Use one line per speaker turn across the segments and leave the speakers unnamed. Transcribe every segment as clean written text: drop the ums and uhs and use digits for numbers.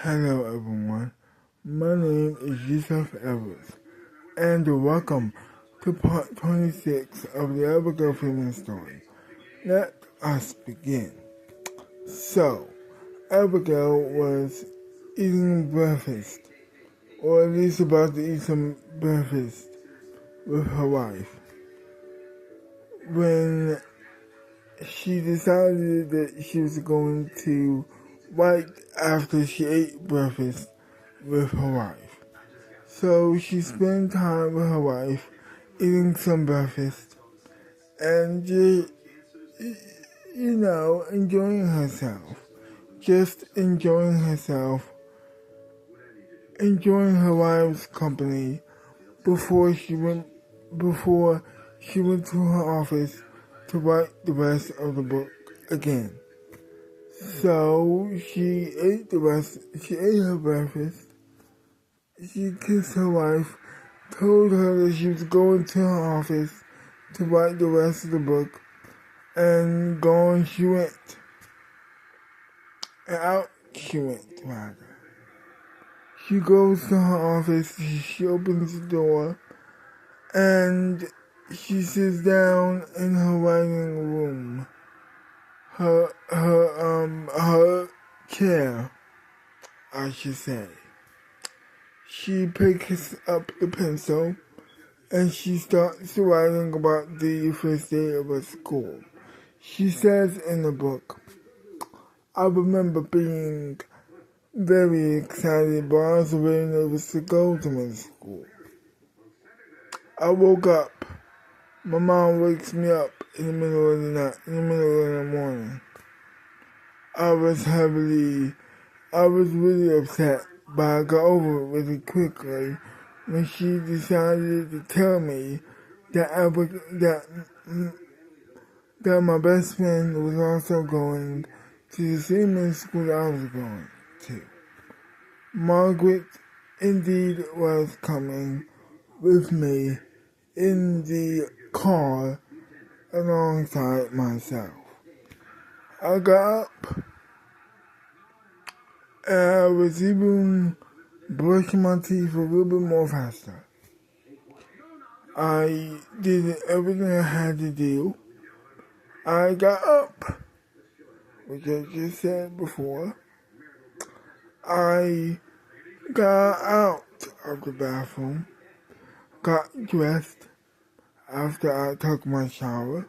Hello everyone, my name is Yusuf Evans, and welcome to part 26 of the Abigail Freeman story. Let us begin. So, Abigail was eating breakfast, or at least about to eat some breakfast with her wife, when she decided that she was going to, right after she ate breakfast with her wife. So she spent time with her wife, eating some breakfast, and just, enjoying herself. Just enjoying herself, enjoying her wife's company before she went to her office to write the rest of the book again. So she ate her breakfast, she kissed her wife, told her that she was going to her office to write the rest of the book, and gone she went. And out she went, rather. She goes to her office, she opens the door, and she sits down in her writing room. Her chair, I should say. She picks up the pencil and she starts writing about the first day of her school. She says in the book, I remember being very excited, but I was very nervous to go to my school. I woke up. My mom wakes me up in the middle of the morning. I was really upset, but I got over it really quickly when she decided to tell me that my best friend was also going to the same school I was going to. Margaret indeed was coming with me in the car alongside myself. I got up and I was even brushing my teeth a little bit more faster. I did everything I had to do. I got up, which I just said before. I got out of the bathroom, got dressed after I took my shower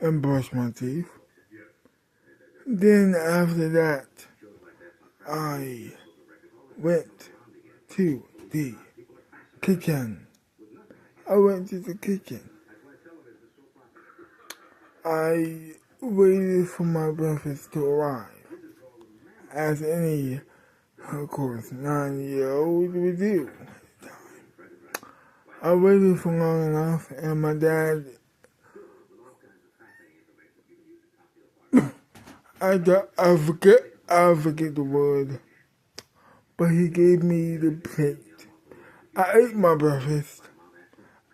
and brushed my teeth. Then after that, I went to the kitchen. I went to the kitchen. I waited for my breakfast to arrive, as any, of course, 9-year-old would do. I waited for long enough, and my dad, I forget the word, but he gave me the plate. I ate my breakfast.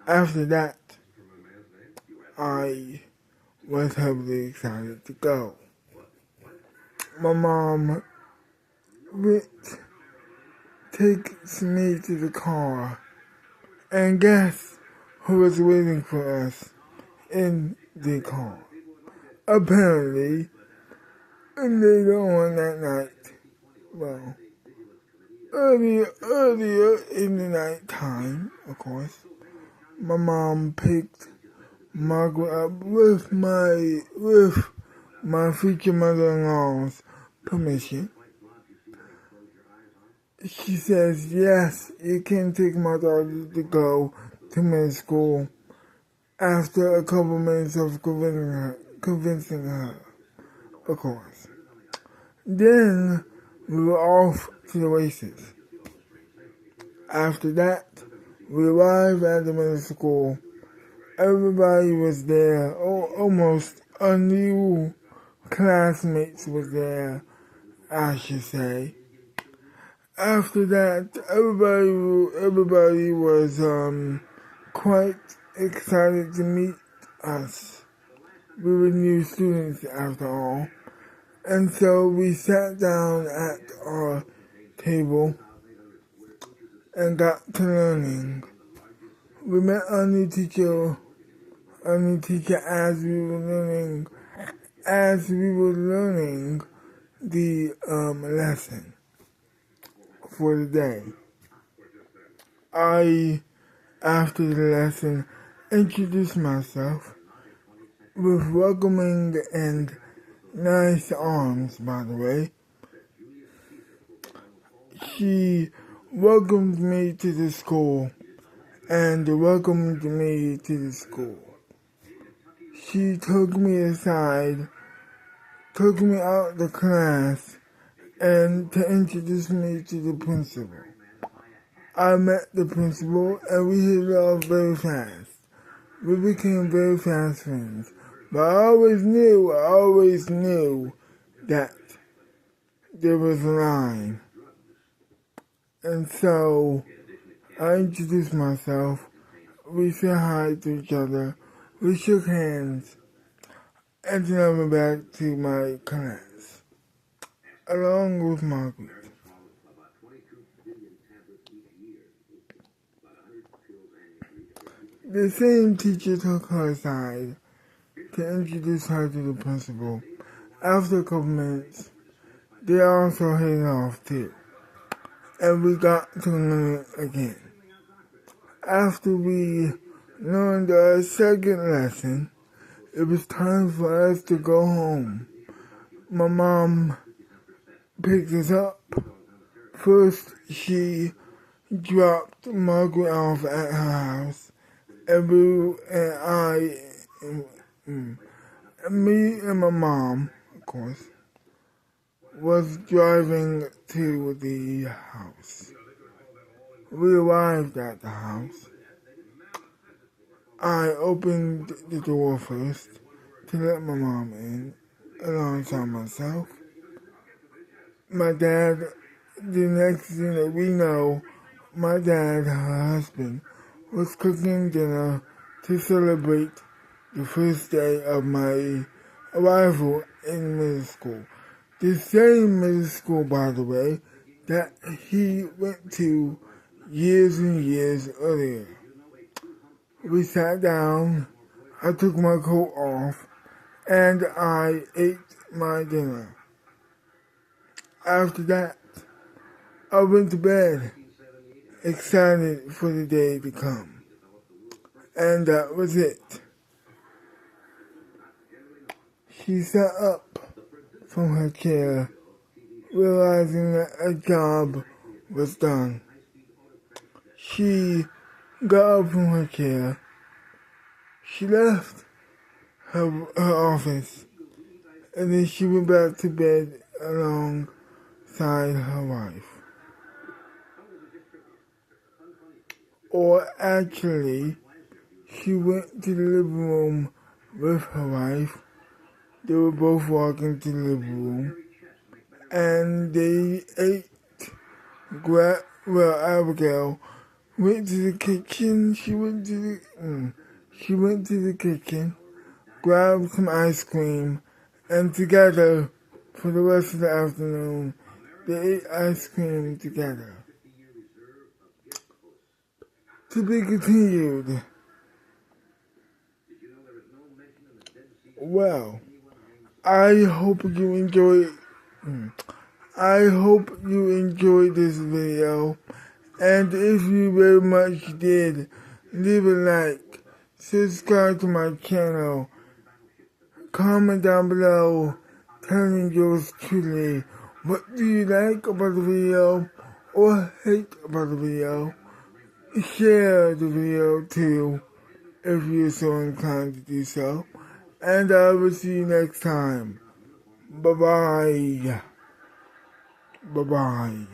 After that, I was heavily excited to go. My mom takes me to the car, and guess who was waiting for us in the car? Apparently, later on that night, well, earlier in the night time, of course, my mom picked Margaret up with my future mother-in-law's permission. She says, yes, you can take my daughter to go to middle school after a couple minutes of convincing her, of course. Then we were off to the races. After that, we arrived at the middle school. Everybody was there, almost a new classmates was there, I should say. After that, everybody was quite excited to meet us. We were new students after all. And so we sat down at our table and got to learning. We met our new teacher as we were learning the lesson for the day. I, after the lesson, introduced myself with welcoming and nice arms, by the way. She welcomed me to the school and welcomed me to the school. She took me aside, took me out the class, and to introduce me to the principal. I met the principal and we hit it off very fast. We became very fast friends. But I always knew that there was a line. And so I introduced myself. We said hi to each other. We shook hands. And then I went back to my class, along with Margaret. The same teacher took her aside to introduce her to the principal. After a couple minutes, they also hit it off too. And we got to learn again. After we learned our second lesson, it was time for us to go home. My mom picked us up. First, she dropped Margaret off at her house, and me and my mom, of course, was driving to the house. We arrived at the house. I opened the door first to let my mom in, alongside myself. My dad, the next thing that we know, my dad, her husband, was cooking dinner to celebrate the first day of my arrival in middle school. The same middle school, by the way, that he went to years and years earlier. We sat down, I took my coat off, and I ate my dinner. After that, I went to bed, excited for the day to come. And that was it. She sat up from her chair, realizing that a job was done. She got up from her chair. She left her office, and then she went back to bed alongside her wife. Or actually, she went to the living room with her wife. They were both walking to the living room, and they ate. Abigail went to the kitchen. She went to the kitchen, grabbed some ice cream, and together, for the rest of the afternoon, they ate ice cream together. To be continued. Well, I hope you enjoyed this video, and if you very much did, leave a like, subscribe to my channel, comment down below telling yours truly what do you like about the video or hate about the video. Share the video too if you're so inclined to do so. And I will see you next time. Bye-bye. Bye-bye.